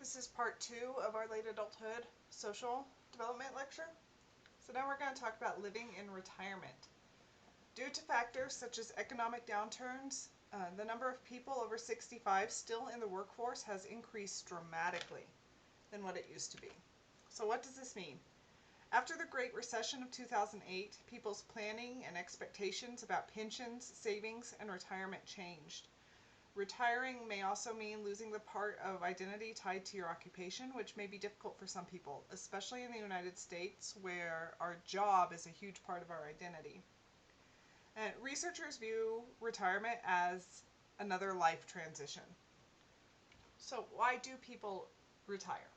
This is part 2 of our late adulthood social development lecture. So now we're going to talk about living in retirement. Due to factors such as economic downturns, the number of people over 65 still in the workforce has increased dramatically than what it used to be. So what does this mean? After the Great Recession of 2008, people's planning and expectations about pensions, savings, and retirement changed. Retiring may also mean losing the part of identity tied to your occupation, which may be difficult for some people, especially in the United States, where our job is a huge part of our identity. And researchers view retirement as another life transition. So why do people retire?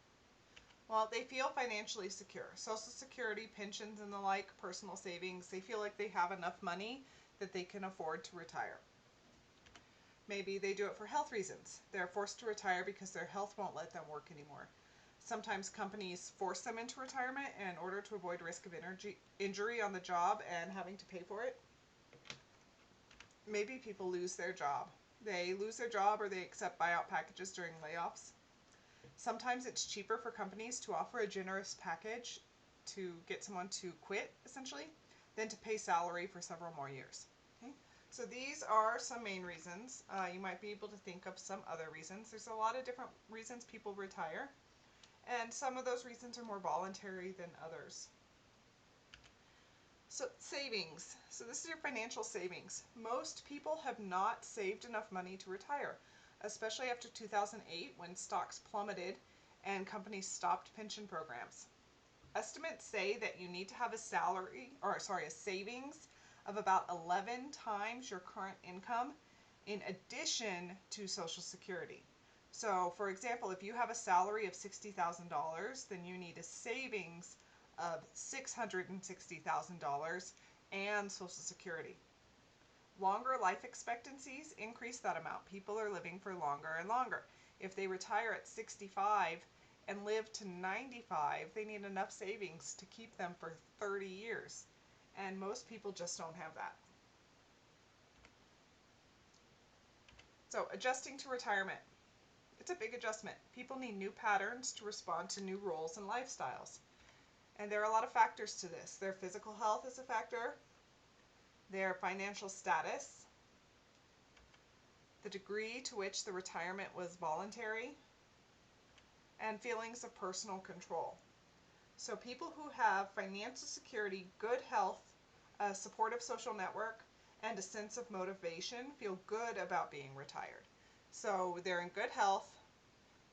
Well, they feel financially secure. Social Security, pensions, and the like, personal savings, they feel like they have enough money that they can afford to retire. Maybe they do it for health reasons. They're forced to retire because their health won't let them work anymore. Sometimes companies force them into retirement in order to avoid risk of injury on the job and having to pay for it. Maybe people lose their job. They lose their job or they accept buyout packages during layoffs. Sometimes it's cheaper for companies to offer a generous package to get someone to quit, essentially, than to pay salary for several more years. Okay? So these are some main reasons. You might be able to think of some other reasons. There's a lot of different reasons people retire, and some of those reasons are more voluntary than others. So savings. So this is your financial savings. Most people have not saved enough money to retire, especially after 2008 when stocks plummeted and companies stopped pension programs. Estimates say that you need to have a savings of about 11 times your current income in addition to Social Security. So for example, if you have a salary of $60,000, then you need a savings of $660,000 and Social Security. Longer life expectancies increase that amount. People are living for longer and longer. If they retire at 65 and live to 95, they need enough savings to keep them for 30 years. And most people just don't have that. So adjusting to retirement. It's a big adjustment. People need new patterns to respond to new roles and lifestyles. And there are a lot of factors to this. Their physical health is a factor, their financial status, the degree to which the retirement was voluntary, and feelings of personal control. So people who have financial security, good health, a supportive social network, and a sense of motivation feel good about being retired. So they're in good health,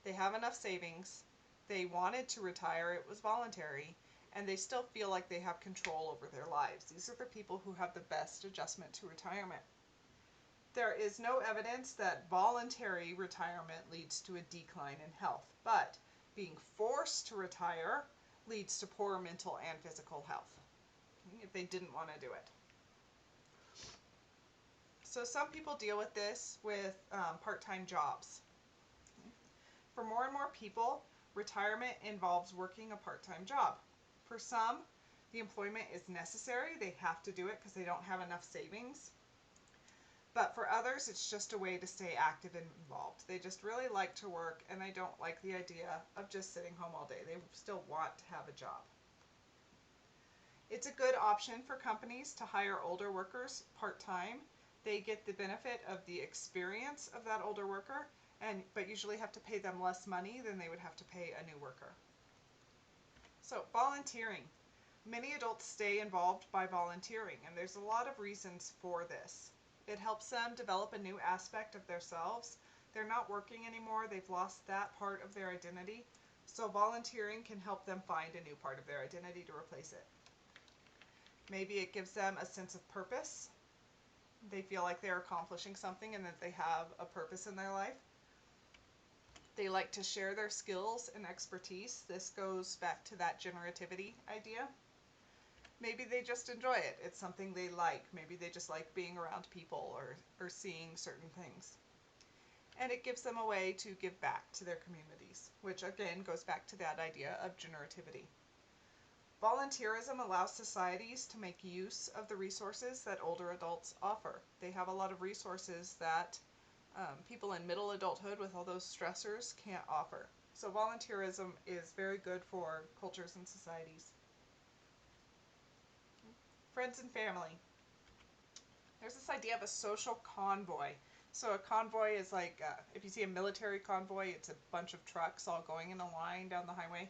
they have enough savings, they wanted to retire, it was voluntary, and they still feel like they have control over their lives. These are the people who have the best adjustment to retirement. There is no evidence that voluntary retirement leads to a decline in health, but being forced to retire leads to poor mental and physical health if they didn't want to do it. So some people deal with this with part-time jobs. For more and more people, retirement involves working a part-time job. For some, the employment is necessary. They have to do it because they don't have enough savings. But for others, it's just a way to stay active and involved. They just really like to work, and they don't like the idea of just sitting home all day. They still want to have a job. It's a good option for companies to hire older workers part-time. They get the benefit of the experience of that older worker, but usually have to pay them less money than they would have to pay a new worker. So volunteering. Many adults stay involved by volunteering, and there's a lot of reasons for this. It helps them develop a new aspect of themselves. They're not working anymore. They've lost that part of their identity. So volunteering can help them find a new part of their identity to replace it. Maybe it gives them a sense of purpose. They feel like they're accomplishing something and that they have a purpose in their life. They like to share their skills and expertise. This goes back to that generativity idea. Maybe they just enjoy it. It's something they like. Maybe they just like being around people or seeing certain things. And it gives them a way to give back to their communities, which again goes back to that idea of generativity. Volunteerism allows societies to make use of the resources that older adults offer. They have a lot of resources that people in middle adulthood with all those stressors can't offer. So volunteerism is very good for cultures and societies. Friends and family. There's this idea of a social convoy. So a convoy is like, if you see a military convoy, it's a bunch of trucks all going in a line down the highway.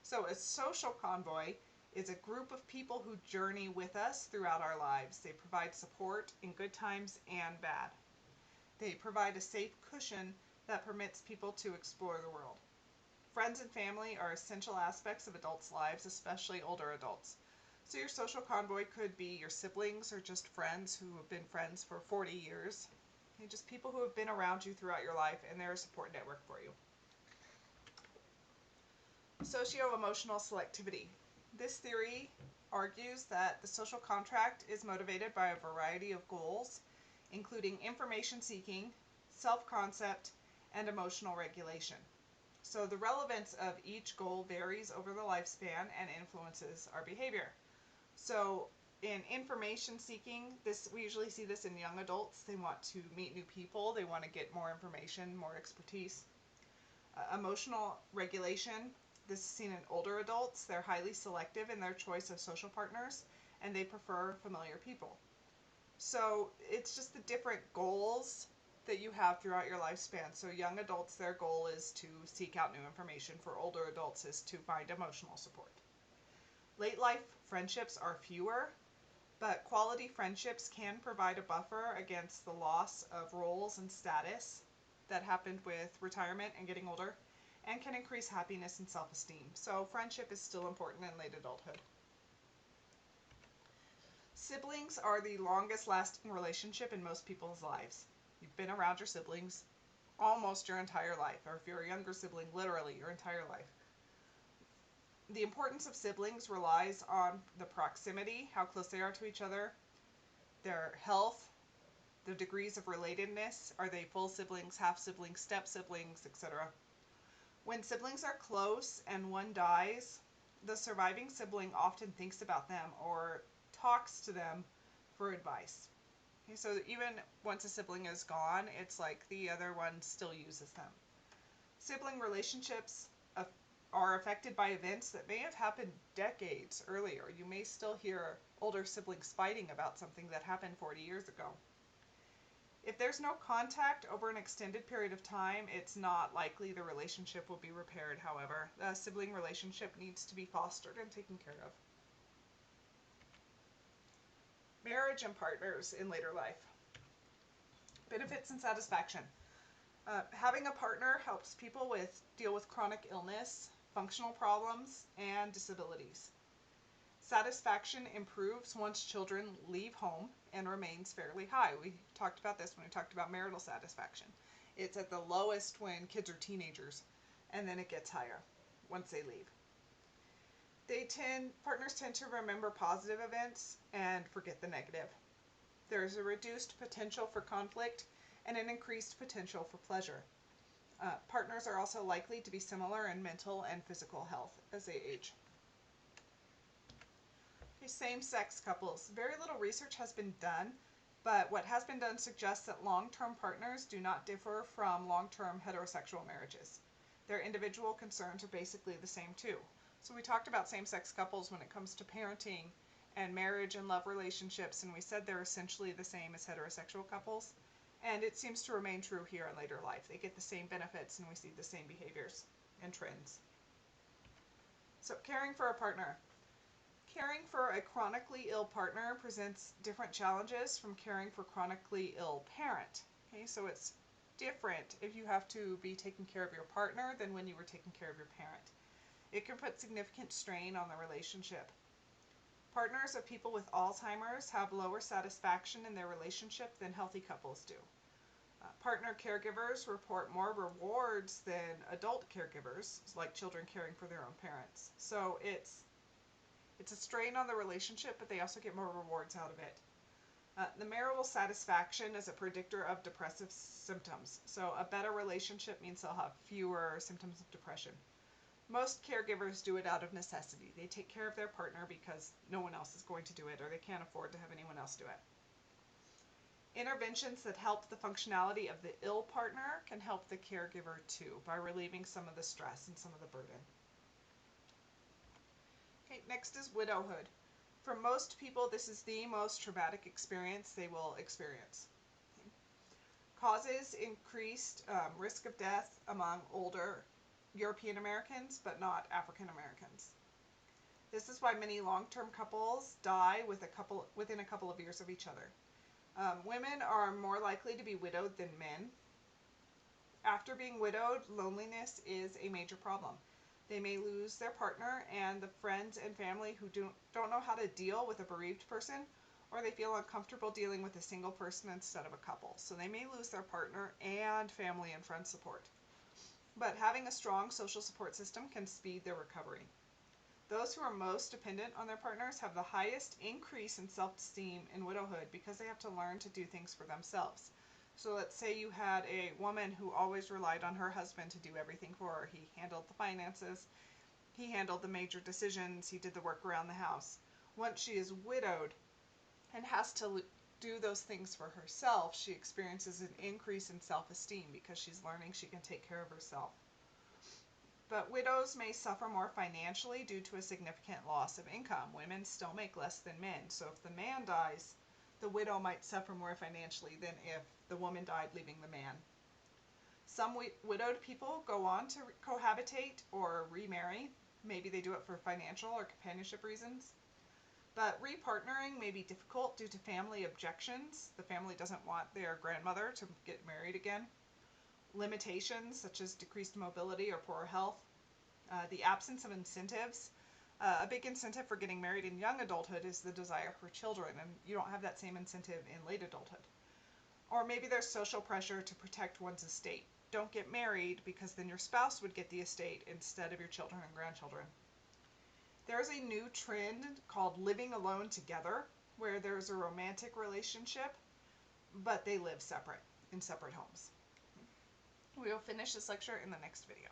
So a social convoy is a group of people who journey with us throughout our lives. They provide support in good times and bad. They provide a safe cushion that permits people to explore the world. Friends and family are essential aspects of adults' lives, especially older adults. So your social convoy could be your siblings or just friends who have been friends for 40 years. Just people who have been around you throughout your life, and they're a support network for you. Socio-emotional selectivity. This theory argues that the social contract is motivated by a variety of goals, including information seeking, self-concept, and emotional regulation. So the relevance of each goal varies over the lifespan and influences our behavior. So in information seeking, we usually see this in young adults. They want to meet new people. They want to get more information, more expertise. Emotional regulation. This is seen in older adults. They're highly selective in their choice of social partners, and they prefer familiar people. So it's just the different goals that you have throughout your lifespan. So young adults, their goal is to seek out new information. For older adults is to find emotional support. Late life friendships are fewer, but quality friendships can provide a buffer against the loss of roles and status that happened with retirement and getting older, and can increase happiness and self-esteem. So friendship is still important in late adulthood. Siblings are the longest lasting relationship in most people's lives. You've been around your siblings almost your entire life, or if you're a younger sibling, literally your entire life. The importance of siblings relies on the proximity, how close they are to each other, their health, the degrees of relatedness. Are they full siblings, half siblings, step siblings, etc.? When siblings are close and one dies, the surviving sibling often thinks about them or talks to them for advice. Okay, so even once a sibling is gone, it's like the other one still uses them. Sibling relationships are affected by events that may have happened decades earlier. You may still hear older siblings fighting about something that happened 40 years ago. If there's no contact over an extended period of time, it's not likely the relationship will be repaired, however. The sibling relationship needs to be fostered and taken care of. Marriage and partners in later life. Benefits and satisfaction. Having a partner helps people deal with chronic illness, functional problems, and disabilities. Satisfaction improves once children leave home and remains fairly high. We talked about this when we talked about marital satisfaction. It's at the lowest when kids are teenagers, and then it gets higher once they leave. Partners tend to remember positive events and forget the negative. There's a reduced potential for conflict and an increased potential for pleasure. Partners are also likely to be similar in mental and physical health as they age. Okay, same-sex couples. Very little research has been done, but what has been done suggests that long-term partners do not differ from long-term heterosexual marriages. Their individual concerns are basically the same too. So we talked about same-sex couples when it comes to parenting and marriage and love relationships, and we said they're essentially the same as heterosexual couples. And it seems to remain true here in later life. They get the same benefits and we see the same behaviors and trends. So caring for a partner. Caring for a chronically ill partner presents different challenges from caring for a chronically ill parent. Okay, so it's different if you have to be taking care of your partner than when you were taking care of your parent. It can put significant strain on the relationship. Partners of people with Alzheimer's have lower satisfaction in their relationship than healthy couples do. Partner caregivers report more rewards than adult caregivers, like children caring for their own parents. So it's a strain on the relationship, but they also get more rewards out of it. The marital satisfaction is a predictor of depressive symptoms. So a better relationship means they'll have fewer symptoms of depression. Most caregivers do it out of necessity. They take care of their partner because no one else is going to do it, or they can't afford to have anyone else do it. Interventions that help the functionality of the ill partner can help the caregiver too by relieving some of the stress and some of the burden. Okay, next is widowhood. For most people, this is the most traumatic experience they will experience. Okay. Causes increased risk of death among older European Americans, but not African Americans. This is why many long-term couples die within a couple of years of each other. Women are more likely to be widowed than men. After being widowed, loneliness is a major problem. They may lose their partner and the friends and family who don't know how to deal with a bereaved person, or they feel uncomfortable dealing with a single person instead of a couple. So they may lose their partner and family and friend support. But having a strong social support system can speed their recovery. Those who are most dependent on their partners have the highest increase in self-esteem in widowhood because they have to learn to do things for themselves. So let's say you had a woman who always relied on her husband to do everything for her. He handled the finances, he handled the major decisions, he did the work around the house. Once she is widowed and has to do those things for herself, she experiences an increase in self-esteem because she's learning she can take care of herself. But widows may suffer more financially due to a significant loss of income. Women still make less than men. So if the man dies, the widow might suffer more financially than if the woman died leaving the man. Some widowed people go on to cohabitate or remarry. Maybe they do it for financial or companionship reasons. But repartnering may be difficult due to family objections. The family doesn't want their grandmother to get married again. Limitations such as decreased mobility or poor health, the absence of incentives. A big incentive for getting married in young adulthood is the desire for children, and you don't have that same incentive in late adulthood. Or maybe there's social pressure to protect one's estate. Don't get married because then your spouse would get the estate instead of your children and grandchildren. There is a new trend called living alone together, where there's a romantic relationship, but they live separate in separate homes. We will finish this lecture in the next video.